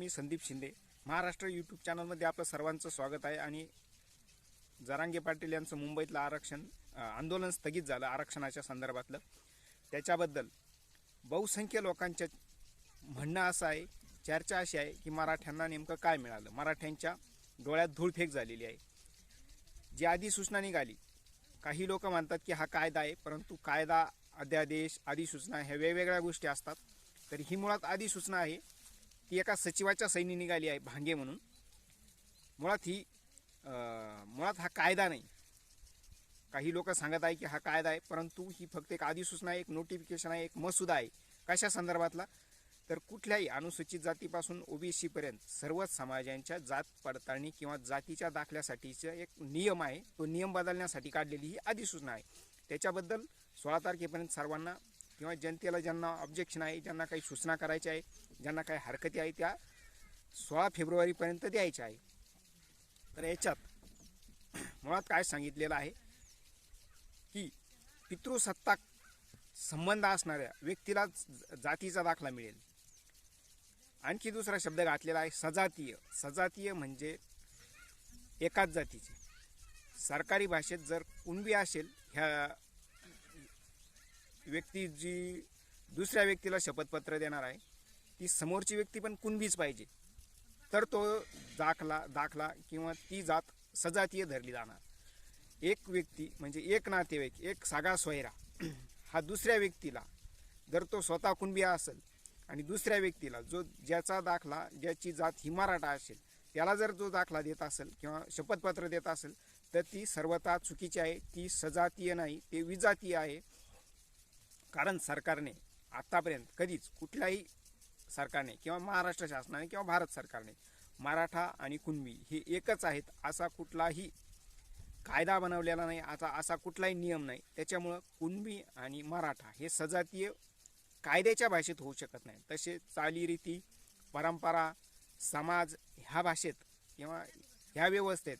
मी Sandeep Shinde. Maharashtra YouTube चॅनलमध्ये आपलं सर्वांचं स्वागत आहे. आणि जरांगे पाटील यांचं मुंबईतलं आंदोलन स्थगित झालं आरक्षणाच्या संदर्भातलं, त्याच्याबद्दल बहुसंख्य लोकांचं म्हणणं असं आहे, चर्चा अशी आहे की मराठ्यांना नेमकं काय मिळालं. मराठ्यांच्या डोळ्यात धूळफेक झालेली आहे. जी अधिसूचना निघाली, काही लोक म्हणतात की हा कायदा आहे, परंतु कायदा, अध्यादेश, अधिसूचना ह्या वेगवेगळ्या गोष्टी असतात. तर ही मुळात अधिसूचना आहे, ती एका सचिवाच्या सैनी निघाली आहे, भांगे म्हणून. मुळात हा कायदा नाही. काही लोक सांगत आहे की हा कायदा आहे, परंतु ही फक्त एक अधिसूचना आहे, एक नोटिफिकेशन आहे, एक मसुदा आहे. कशा संदर्भातला? तर कुठल्याही अनुसूचित जातीपासून ओबीसी पर्यंत सर्वच समाजांच्या जात पडताळणी किंवा जातीच्या दाखल्यासाठीचा एक नियम आहे. तो नियम बदलण्यासाठी काढलेली ही अधिसूचना आहे. त्याच्याबद्दल 16 तारखेपर्यंत सर्वांना किंवा जनतेला ज्यांना ऑब्जेक्शन आहे, ज्यांना काही सूचना करायच्या आहे, ज्यांना काही हरकती आहे, त्या 16 फेब्रुवारीपर्यंत द्यायच्या आहे. तर याच्यात मुळात काय सांगितलेलं आहे की पितृसत्ताक संबंध असणाऱ्या व्यक्तीला जातीचा दाखला मिळेल. आणखी दुसरा शब्द घातलेला आहे सजातीय. सजातीय म्हणजे एकाच जातीचे. सरकारी भाषेत जर कुणबी असेल, ह्या व्यक्ती जी दुसऱ्या व्यक्तीला शपथपत्र देणार आहे, ती समोरची व्यक्ती पण कुणबीच पाहिजे, तर तो दाखला किंवा ती जात सजातीय धरली जाणार. एक व्यक्ती म्हणजे एक नातेवाईक, एक सागा सोयरा हा दुसऱ्या व्यक्तीला, जर तो स्वतः कुणबी असेल आणि दुसऱ्या व्यक्तीला ज्याचा दाखला, ज्याची जात ही मराठा असेल, त्याला जर जो दाखला देत असेल किंवा शपथपत्र देत असेल, तर ती सर्वथा चुकीची आहे. ती सजातीय नाही, ते विजातीय आहे. कारण सरकारने आत्तापर्यंत कधीच, कुठल्याही सरकारने किंवा महाराष्ट्र शासनाने किंवा भारत सरकारने मराठा आणि कुणबी हे एकच आहेत असा कुठलाही कायदा बनवलेला नाही, असा कुठलाही नियम नाही. त्याच्यामुळं कुणबी आणि मराठा हे सजातीय कायद्याच्या भाषेत होऊ शकत नाही. तसे चालीरीती, परंपरा, समाज ह्या भाषेत किंवा ह्या व्यवस्थेत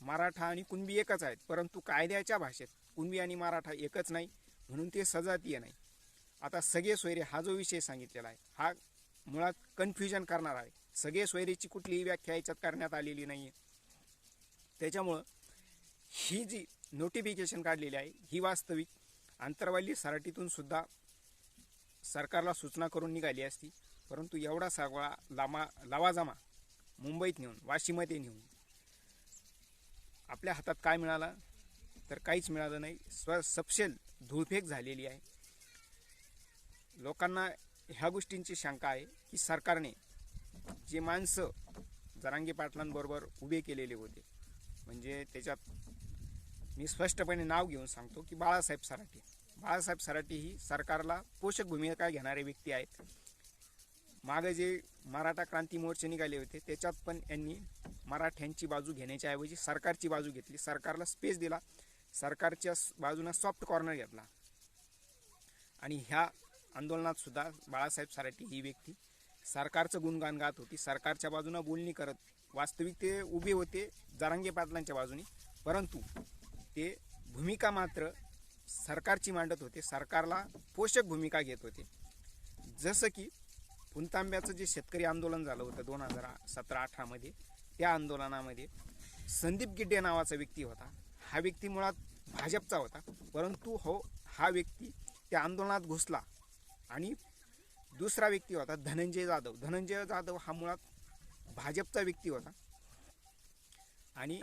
मराठा आणि कुणबी एकच आहेत, परंतु कायद्याच्या भाषेत कुणबी आणि मराठा एकच नाही, म्हणून ते सजातीय नाही. आता सगळे सोयरे हा जो विषय सांगितलेला आहे, हा मुळात कन्फ्युजन करणार आहे. सगळे सोयरेची कुठलीही व्याख्या याच्यात करण्यात आलेली नाही आहे. त्याच्यामुळं ही जी नोटिफिकेशन काढलेली आहे, ही वास्तविक आंतरवाली सराटीतून सुद्धा सरकारला सूचना करून निघाली असती, परंतु एवढा सगळा लावाजमा मुंबईत नेऊन, वाशीमध्ये नेऊन आपल्या हातात काय मिळालं? तर काहीच मिळालं नाही. सपशेल धूळफेक झालेली आहे. लोकांना ह्या गोष्टींची शंका आहे की सरकारने जे माणसं जरांगे पाटलांबरोबर उभे केलेले होते, म्हणजे त्याच्यात मी स्पष्टपणे नाव घेऊन सांगतो की बाळासाहेब सराटे. बाळासाहेब सराटे ही सरकारला पोषक भूमिका घेणारे व्यक्ती आहेत. मागे जे मराठा क्रांती मोर्चे निघाले होते, त्याच्यात पण यांनी मराठ्यांची बाजू घेण्याच्या ऐवजी सरकारची बाजू घेतली, सरकारला स्पेस दिला, सरकारच्या बाजूने सॉफ्ट कॉर्नर घेतला. आणि ह्या आंदोलनात सुद्धा बाळासाहेब सराटे ही व्यक्ती सरकारचं गुणगान गात होती, सरकारच्या बाजूनं बोलणी करत. वास्तविक ते उभे होते जरांगे पाटलांच्या बाजूने, परंतु ते भूमिका मात्र सरकारची मांडत होते, सरकारला पोषक भूमिका घेत होते. जसं की पुणतांब्याचं जे शेतकरी आंदोलन झालं होतं 2017-18 मध्ये, त्या आंदोलनामध्ये संदीप गिड्डे नावाचा व्यक्ती होता. हा व्यक्ती मुळात भाजपचा होता, परंतु हा व्यक्ती त्या आंदोलनात घुसला. आणि दुसरा व्यक्ती होता धनंजय जाधव. धनंजय जाधव हा मुळात भाजपचा व्यक्ती होता आणि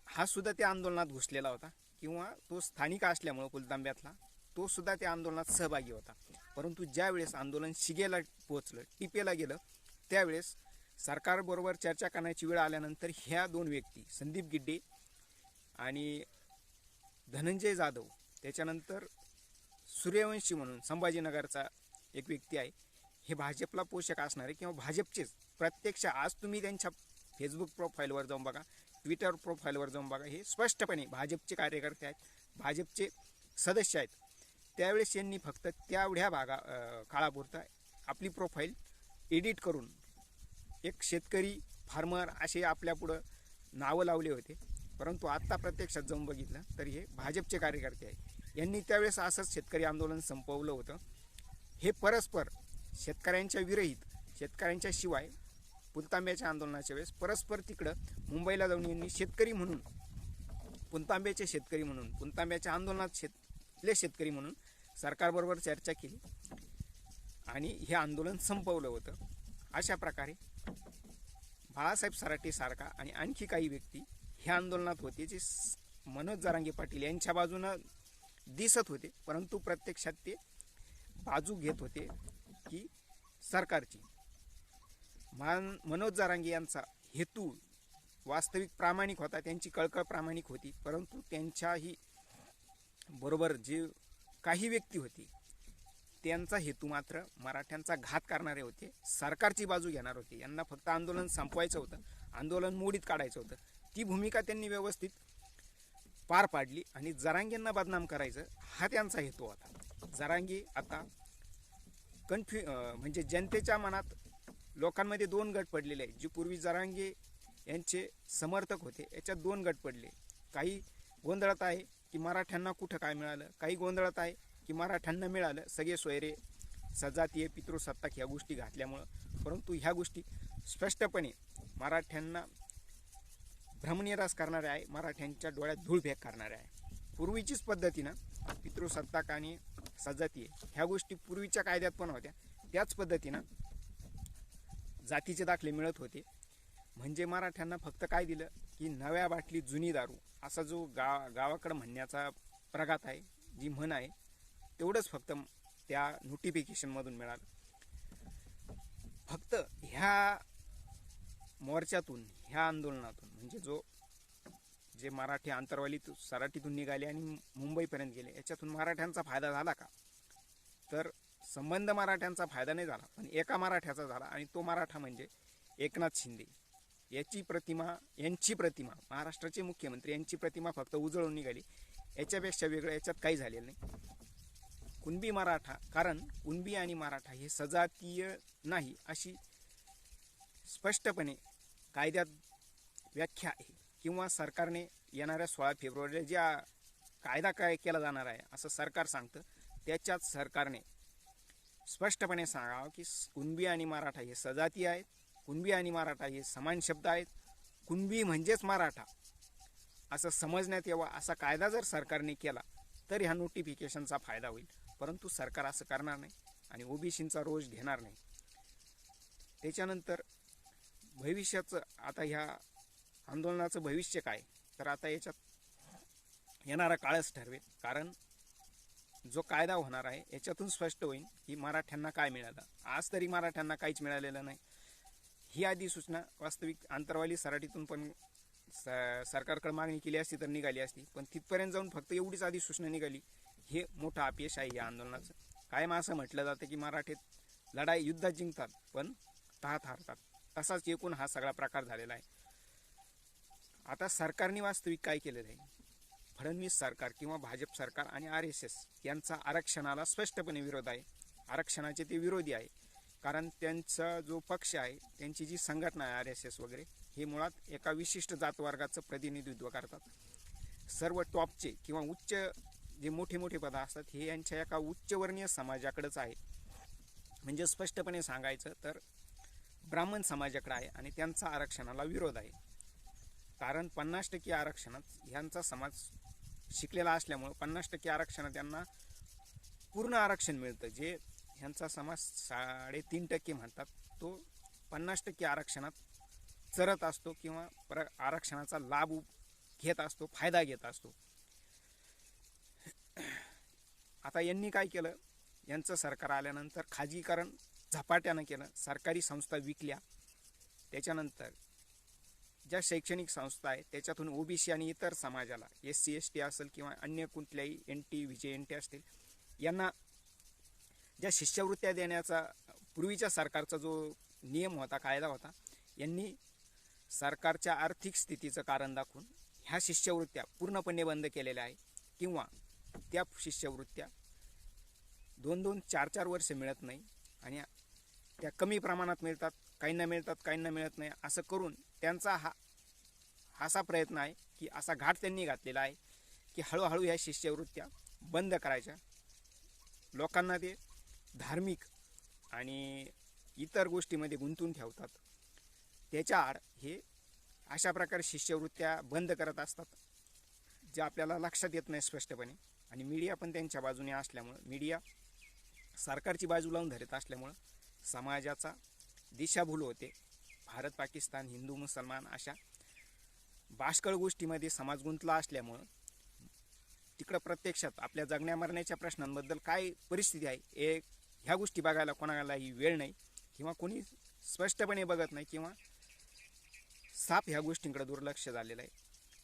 हा सुद्धा त्या आंदोलनात घुसलेला होता, किंवा तो स्थानिक असल्यामुळं पुणतांब्यातला, तो सुद्धा त्या आंदोलनात सहभागी होता. परंतु ज्यावेळेस आंदोलन शिगेला पोचलं, टिपेला गेलं, त्यावेळेस सरकारबरोबर चर्चा करण्याची वेळ आल्यानंतर ह्या दोन व्यक्ती, संदीप गिड्डे आणि धनंजय जाधव, त्याच्यानंतर सूर्यवंशी म्हणून संभाजीनगरचा एक व्यक्ती आहे, हे भाजपला पोषक असणारे किंवा भाजपचेच प्रत्यक्ष, आज तुम्ही त्यांच्या फेसबुक प्रोफाईलवर जाऊन बघा, ट्विटर प्रोफाईलवर जाऊन बघा, हे स्पष्टपणे भाजपचे कार्यकर्ते आहेत, भाजपचे सदस्य आहेत. त्यावेळेस यांनी फक्त तेवढ्या काळापुरता आपली प्रोफाईल एडिट करून एक शेतकरी, फार्मर असे आपल्यापुढं नावं लावले होते. परंतु आत्ता प्रत्यक्षात जाऊन बघितलं तर हे भाजपचे कार्यकर्ते आहेत. यांनी त्यावेळेस असंच शेतकरी आंदोलन संपवलं होतं. हे परस्पर शेतकऱ्यांच्या विरहित, शेतकऱ्यांच्या शिवाय पुणतांब्याच्या आंदोलनाच्या वेळेस परस्पर तिकडं मुंबईला जाऊन यांनी शेतकरी म्हणून, पुणतांब्याचे शेतकरी म्हणून, पुणतांब्याच्या आंदोलनात शेतकरी म्हणून सरकारबरोबर चर्चा केली आणि हे आंदोलन संपवलं होतं. अशा प्रकारे बाळासाहेब सराटे सारखा आणि आणखी काही व्यक्ती ह्या आंदोलनात होते, जे मनोज जरांगे पाटील यांच्या बाजूनं दिसत होते, परंतु प्रत्यक्षात ते बाजू घेत होते की सरकारची. मनोज जरांगे यांचा हेतू वास्तविक प्रामाणिक होता, त्यांची कळकळ प्रामाणिक होती, परंतु त्यांच्याही बरोबर जे काही व्यक्ती होती त्यांचा हेतू मात्र मराठ्यांचा घात करणारे होते, सरकारची बाजू घेणार होते. यांना फक्त आंदोलन संपवायचं होतं, आंदोलन मोडीत काढायचं होतं. ती भूमिका त्यांनी व्यवस्थित पार पाडली आणि जरांगेंना बदनाम करायचं हा त्यांचा हेतू होता. जरांगे आता म्हणजे जनतेच्या मनात लोकांमध्ये दोन गट पडलेले आहेत. जे पूर्वी जरांगे यांचे समर्थक होते याच्यात दोन गट पडले. काही गोंधळात आहे की मराठ्यांना कुठं काय मिळालं, काही गोंधळात आहे की मराठ्यांना मिळालं. सगळे सोयरे सजातीय पितृसत्ताक ह्या गोष्टी घातल्यामुळं, परंतु ह्या गोष्टी स्पष्टपणे मराठ्यांना भ्रमनिरास करणारे आहे, मराठ्यांच्या डोळ्यात धूळफेक करणारे आहे. पूर्वीचीच पद्धतीनं पितृसत्ताक आणि सजातीय ह्या गोष्टी पूर्वीच्या कायद्यात पण होत्या, त्याच पद्धतीनं जातीचे दाखले मिळत होते. म्हणजे मराठ्यांना फक्त काय दिलं की नव्या बाटली जुनी दारू, असा जो गावाकडं म्हणण्याचा प्रघात आहे, जी म्हण आहे, तेवढंच फक्त त्या नोटिफिकेशनमधून मिळालं. फक्त ह्या मोर्चातून, ह्या आंदोलनातून, म्हणजे जे मराठी आंतरवाली सराटीतून निघाले आणि मुंबईपर्यंत गेले, याच्यातून मराठ्यांचा फायदा झाला का? तर संबंध मराठ्यांचा फायदा नाही झाला, पण एका मराठ्याचा झाला, आणि तो मराठा म्हणजे एकनाथ शिंदे. यांची प्रतिमा महाराष्ट्राचे मुख्यमंत्री यांची प्रतिमा फक्त उजळून निघाली. याच्यापेक्षा वेगळं याच्यात काही झालेलं नाही. कुणबी मराठा, कारण कुणबी आणि मराठा हे सजातीय नाही अशी स्पष्टपणे कायद्यात व्याख्या आहे, किंवा सरकारने येणाऱ्या 16 फेब्रुवारीला ज्या कायदा काय केला जाणार आहे असं सरकार सांगतं, त्याच्यात सरकारने स्पष्टपणे सांगावं की कुणबी आणि मराठा हे सजातीय आहेत, कुणबी आणि मराठा हे समान शब्द आहेत, कुणबी म्हणजेच मराठा असं समजण्यात यावं. असा कायदा जर सरकारने केला तर ह्या नोटिफिकेशनचा फायदा होईल, परंतु सरकार असं करणार नाही आणि ओबीसींचा रोष घेणार नाही. त्याच्यानंतर भविष्याचं, आता ह्या आंदोलनाचं भविष्य काय, तर आता याच्यात येणारा काळच ठरवेल. कारण जो कायदा होणार आहे याच्यातून स्पष्ट होईल की मराठ्यांना काय मिळालं. आज तरी मराठ्यांना काहीच मिळालेलं नाही. ही अधिसूचना वास्तविक आंतरवाली सराटीतून पण सरकारकडे मागणी केली असती तर निघाली असती, पण तिथपर्यंत जाऊन फक्त एवढीच अधिसूचना निघाली. हे मोठं अपयश आहे या आंदोलनाचं. कायम असं म्हटलं जातं की मराठीत लढाई युद्धात जिंकतात पण तहात हारतात, तसाच एकूण हा सगळा प्रकार झालेला आहे. आता सरकारने वास्तविक काय केलेलं आहे? फडणवीस सरकार किंवा भाजप सरकार आणि RSS यांचा आरक्षणाला स्पष्टपणे विरोध आहे. आरक्षणाचे ते विरोधी आहे, कारण त्यांचा जो पक्ष आहे, त्यांची जी संघटना आहे RSS वगैरे, हे मुळात एका विशिष्ट जातवर्गाचं प्रतिनिधित्व करतात. सर्व टॉपचे किंवा उच्च जे मोठे मोठे पद असतात हे यांच्या एका उच्चवर्णीय समाजाकडेच आहे. म्हणजे स्पष्टपणे सांगायचं तर ब्राह्मण समाजाकडे आहे आणि त्यांचा आरक्षणाला विरोध आहे. कारण 50% आरक्षणात ह्यांचा समाज शिकलेला असल्यामुळं 50% आरक्षणात त्यांना पूर्ण आरक्षण मिळतं. जे ह्यांचा समाज 3.5% म्हणतात, तो 50% आरक्षणात चरत असतो किंवा आरक्षणाचा लाभ घेत असतो, फायदा घेत असतो. आता यांनी काय केलं, यांचं सरकार आल्यानंतर खाजगीकरण झपाट्यानं केलं, सरकारी संस्था विकल्या. त्याच्यानंतर ज्या शैक्षणिक संस्था आहेत त्याच्यातून ओबीसी आणि इतर समाजाला, SC ST असेल किंवा अन्य कुठल्याही NT VJNT असतील, यांना ज्या शिष्यवृत्त्या देण्याचा पूर्वीच्या सरकारचा जो नियम होता, कायदा होता, यांनी सरकारच्या आर्थिक स्थितीचं कारण दाखवून ह्या शिष्यवृत्त्या पूर्णपणे बंद केलेल्या आहे, किंवा त्या शिष्यवृत्त्या 2-2, 4-4 वर्ष मिळत नाही आणि त्या कमी प्रमाणात मिळतात, काहींना मिळतात, काहींना मिळत नाही. असं करून त्यांचा असा प्रयत्न आहे की असा घाट त्यांनी घातलेला आहे की हळूहळू ह्या शिष्यवृत्त्या बंद करायच्या. लोकांना ते धार्मिक आणि इतर गोष्टीमध्ये गुंतून ठेवतात. त्याच्या आड हे अशा प्रकारे शिष्यवृत्त्या बंद करत असतात, जे आपल्याला लक्षात येत नाही स्पष्टपणे. आणि मीडिया पण त्यांच्या बाजूने असल्यामुळं, मीडिया सरकारची बाजू लावून धरत असल्यामुळं समाजाचा दिशाभूल होते. भारत पाकिस्तान, हिंदू मुसलमान अशा बाष्कळ गोष्टीमध्ये समाज गुंतला असल्यामुळं तिकडं प्रत्यक्षात आपल्या जगण्या मरण्याच्या प्रश्नांबद्दल काय परिस्थिती आहे ह्या गोष्टी बघायला कोणालाही वेळ नाही, किंवा कोणी स्पष्टपणे बघत नाही, किंवा साफ ह्या गोष्टींकडे दुर्लक्ष झालेलं आहे.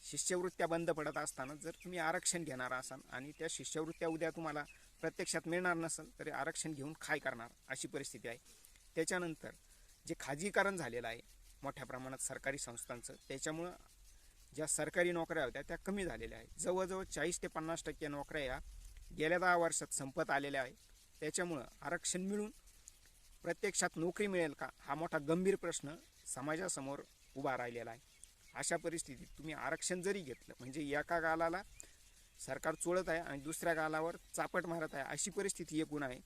शिष्यवृत्त्या बंद पडत असताना जर तुम्ही आरक्षण घेणार असाल आणि त्या शिष्यवृत्त्या उद्या तुम्हाला प्रत्यक्षात मिळणार नसेल तरी आरक्षण घेऊन काय करणार अशी परिस्थिती आहे. त्याच्यानंतर जे खाजगीकरण झालेलं आहे मोठ्या प्रमाणात सरकारी संस्थांचं, त्याच्यामुळं ज्या सरकारी नोकऱ्या होत्या त्या कमी झालेल्या आहेत. जवळजवळ 40 ते 50% नोकऱ्या या गेल्या 10 वर्षात संपत आलेल्या आहेत. त्याच्यामुळं आरक्षण मिळून प्रत्यक्षात नोकरी मिळेल का हा मोठा गंभीर प्रश्न समाजासमोर उभा राहिलेला आहे. अशा परिस्थितीत तुम्ही आरक्षण जरी घेतलं म्हणजे एका गालाला सरकार चोळत आहे आणि दुसऱ्या गालावर चापट मारत आहे अशी परिस्थिती एकूण आहे.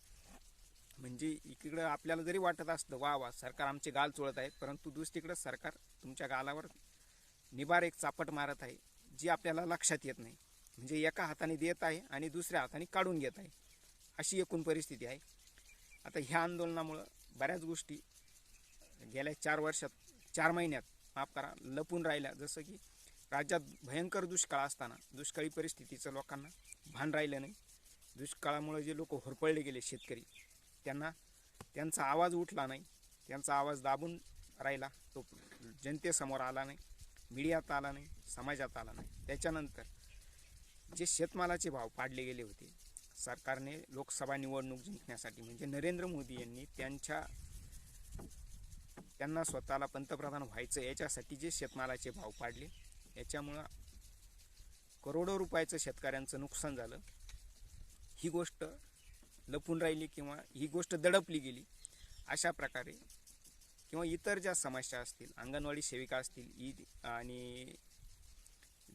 म्हणजे इकडं आपल्याला जरी वाटत असतं वा वा सरकार आमचे गाल चोळत आहेत, परंतु दुसरीकडं सरकार तुमच्या गालावर निबार एक चापट मारत आहे, जी आपल्याला लक्षात येत नाही. म्हणजे एका हाताने देत आहे आणि दुसऱ्या हाताने काढून घेत आहे, अशी एकूण परिस्थिती आहे. आता ह्या आंदोलनामुळं बऱ्याच गोष्टी गेल्या 4 महिन्यात माफ करा लपून राहिल्या. जसं की राज्यात भयंकर दुष्काळ असताना दुष्काळी परिस्थितीचं लोकांना भान राहिलं नाही. दुष्काळामुळे जे लोक होरपळले गेले शेतकरी, त्यांचा आवाज उठला नाही, त्यांचा आवाज दाबून राहिला, तो जनतेसमोर आला नाही, मीडियात आला नाही, समाजात आला नाही. त्याच्यानंतर जे शेतमालाचे भाव पाडले गेले होते सरकारने लोकसभा निवडणूक जिंकण्यासाठी, म्हणजे नरेंद्र मोदी यांनी त्यांना स्वतःला पंतप्रधान व्हायचं याच्यासाठी जे शेतमालाचे भाव पाडले, याच्यामुळं करोडो रुपयाचं शेतकऱ्यांचं नुकसान झालं. ही गोष्ट लपून राहिली किंवा ही गोष्ट दडपली गेली. अशा प्रकारे किंवा इतर ज्या समस्या असतील, अंगणवाडी सेविका असतील, ईद आणि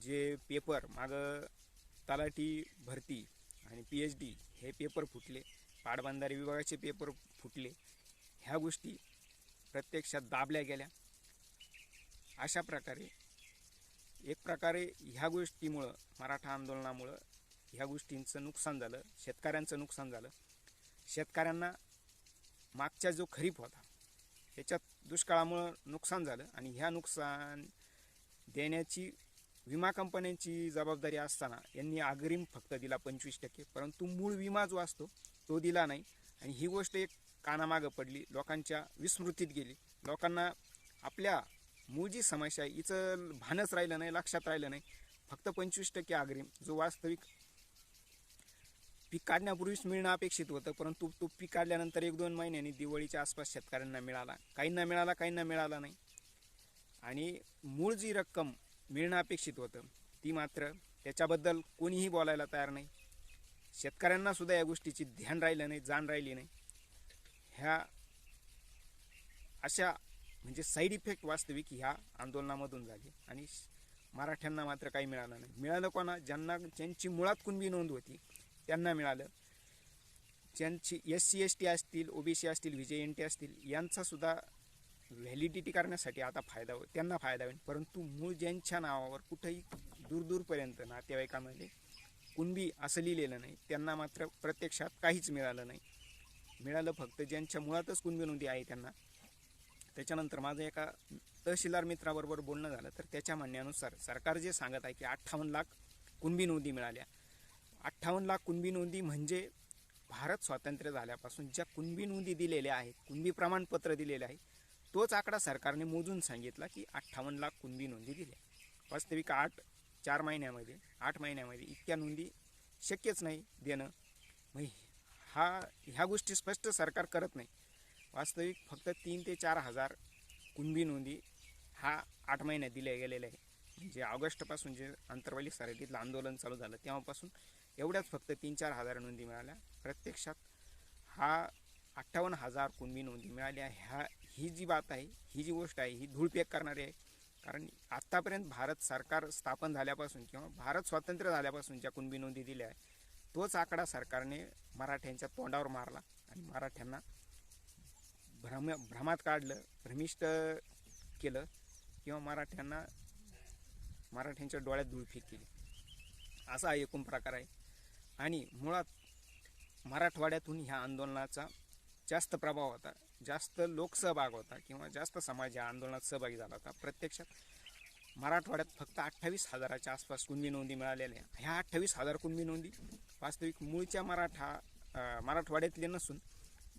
जे पेपर मागं तलाठी भरती आणि PhD हे पेपर फुटले, पाटबंधारे विभागाचे पेपर फुटले, ह्या गोष्टी प्रत्यक्षात दाबल्या गेल्या. अशा प्रकारे एक प्रकारे ह्या गोष्टीमुळं, मराठा आंदोलनामुळं ह्या गोष्टींचं नुकसान झालं, शेतकऱ्यांचं नुकसान झालं. शेतकऱ्यांना मागचा जो खरीप होता त्याच्यात दुष्काळामुळं नुकसान झालं आणि ह्या नुकसान देण्याची विमा कंपन्यांची जबाबदारी असताना यांनी अग्रिम फक्त दिला 25%, परंतु मूळ विमा जो असतो तो दिला नाही. आणि ही गोष्ट एक कानामागं पडली, लोकांच्या विस्मृतीत गेली. लोकांना आपल्या मूळ जी समस्या आहे हिचं भानच राहिलं नाही, लक्षात राहिलं नाही. फक्त 25% अग्रिम, जो वास्तविक पीक काढण्यापूर्वीच मिळणं अपेक्षित होतं, परंतु तो पीक काढल्यानंतर 1-2 महिन्यांनी दिवाळीच्या आसपास शेतकऱ्यांना मिळाला. काहींना मिळाला नाही. आणि मूळ जी रक्कम मिळणं अपेक्षित होतं ती मात्र त्याच्याबद्दल कोणीही बोलायला तयार नाही. शेतकऱ्यांना सुद्धा या गोष्टीची ध्यान राहिलं नाही, जाण राहिली नाही. ह्या अशा म्हणजे साईड इफेक्ट वास्तविक ह्या आंदोलनामधून झाली. आणि मराठ्यांना मात्र काही मिळालं नाही. मिळालं कोणा? ज्यांची मुळात कुणबी नोंद होती त्यांना मिळालं. ज्यांची SC ST असतील, OBC असतील, VJNT असतील, यांचासुद्धा व्हॅलिडिटी करण्यासाठी आता त्यांना फायदा होईल. परंतु मूळ ज्यांच्या नावावर कुठंही दूरपर्यंत नातेवाईकांमध्ये कुणबी असं लिहिलेलं नाही त्यांना मात्र प्रत्यक्षात काहीच मिळालं नाही. मिळालं फक्त ज्यांच्या मुळातच कुणबी नोंदी आहे त्यांना. त्याच्यानंतर माझं एका तहसीलदार मित्राबरोबर बोलणं झालं तर त्याच्या म्हणण्यानुसार सरकार जे सांगत आहे की 58 लाख कुणबी नोंदी मिळाल्या. 58 लाख कुणबी नोंदी म्हणजे भारत स्वातंत्र्य झाल्यापासून ज्या कुणबी नोंदी दिलेल्या आहेत, कुणबी प्रमाणपत्र दिलेले आहे, तोच आकडा सरकारने मोजून सांगितला की 58 लाख कुणबी नोंदी दिल्या. वास्तविक 8 महिन्यामध्ये इतक्या नोंदी शक्यच नाही देणं. मग ह्या गोष्टी स्पष्ट सरकार करत नाही. वास्तविक फक्त 3 ते 4 हजार कुणबी नोंदी 8 महिन्यात दिल्या गेलेल्या आहे. म्हणजे ऑगस्टपासून जे अंतरवाली सराटीतलं आंदोलन चालू झालं तेव्हापासून एवढ्याच फक्त 3-4 हजार नोंदी मिळाल्या. प्रत्यक्षात 58,000 कुणबी नोंदी मिळाल्या. ही जी बात आहे, ही जी गोष्ट आहे, ही धूळपेक करणारी आहे. कारण आत्तापर्यंत भारत सरकार स्थापन झाल्यापासून किंवा भारत स्वातंत्र्य झाल्यापासून ज्या कुणबी नोंदी दिल्या आहे तोच आकडा सरकारने मराठ्यांच्या तोंडावर मारला आणि मराठ्यांना भ्रमात काढलं, भ्रमिष्ट केलं किंवा मराठ्यांच्या डोळ्यात धूळफेक केली, असा एकूण प्रकार आहे. आणि मुळात मराठवाड्यातून ह्या आंदोलनाचा जास्त प्रभाव होता, जास्त लोकसहभाग होता किंवा जास्त समाज या आंदोलनात सहभागी झाला होता. प्रत्यक्षात मराठवाड्यात फक्त 28,000च्या आसपास कुणबी नोंदी मिळालेल्या. ह्या 28,000 कुणबी नोंदी वास्तविक मूळच्या मराठवाड्यातले नसून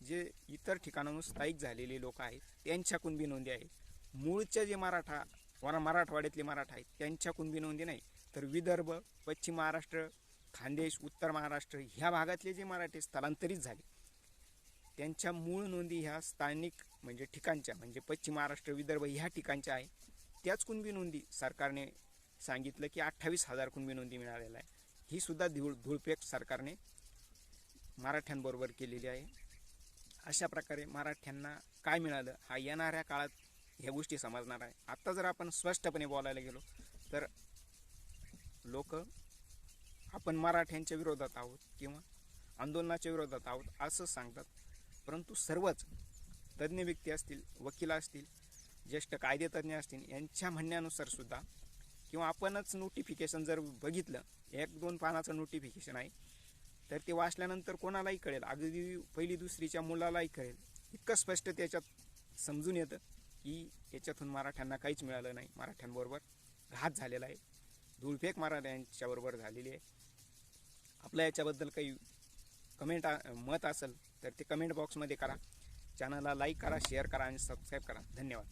जे इतर ठिकाणाहून स्थायिक झालेले लोक आहेत त्यांच्या कुणबी नोंदी आहेत. मूळच्या जे मराठवाड्यातले मराठा आहेत त्यांच्या कुणबी नोंदी नाही. तर विदर्भ, पश्चिम महाराष्ट्र, खानदेश, उत्तर महाराष्ट्र ह्या भागातले जे मराठी स्थलांतरित झाले त्यांच्या मूळ नोंदी ह्या स्थानिक म्हणजे ठिकाणच्या, म्हणजे पश्चिम महाराष्ट्र, विदर्भ ह्या ठिकाणच्या आहे. त्याच कुणबी नोंदी सरकारने सांगितलं की 28,000 कुणबी नोंदी मिळालेल्या आहे. ही सुद्धा धूळफेक सरकारने मराठ्यांबरोबर केलेली आहे. अशा प्रकारे मराठ्यांना काय मिळालं हा येणाऱ्या काळात ह्या गोष्टी समजणार आहे. आत्ता जर आपण स्पष्टपणे बोलायला गेलो तर लोक आपण मराठ्यांच्या विरोधात आहोत किंवा आंदोलनाच्या विरोधात आहोत असं सांगतात, परंतु सर्वच तज्ज्ञ व्यक्ती असतील, वकील असतील, ज्येष्ठ कायदेतज्ञ असतील यांच्या म्हणण्यानुसार सुद्धा किंवा आपणच नोटिफिकेशन जर बघितलं, 1-2 पानाचं नोटिफिकेशन आहे, तर ते वाचल्यानंतर कोणालाही कळेल, अगदी पहिली दुसरीच्या मुलालाही कळेल. इतकं स्पष्ट त्याच्यात समजून येतं की याच्यातून मराठ्यांना काहीच मिळालं नाही, मराठ्यांबरोबर घात झालेला आहे, धूळफेक मराठ्यांच्याबरोबर झालेली आहे. आपलं याच्याबद्दल काही मत असेल तर ते कमेंट बॉक्समध्ये करा. चॅनलला लाईक करा, शेअर करा आणि सबस्क्राईब करा. धन्यवाद.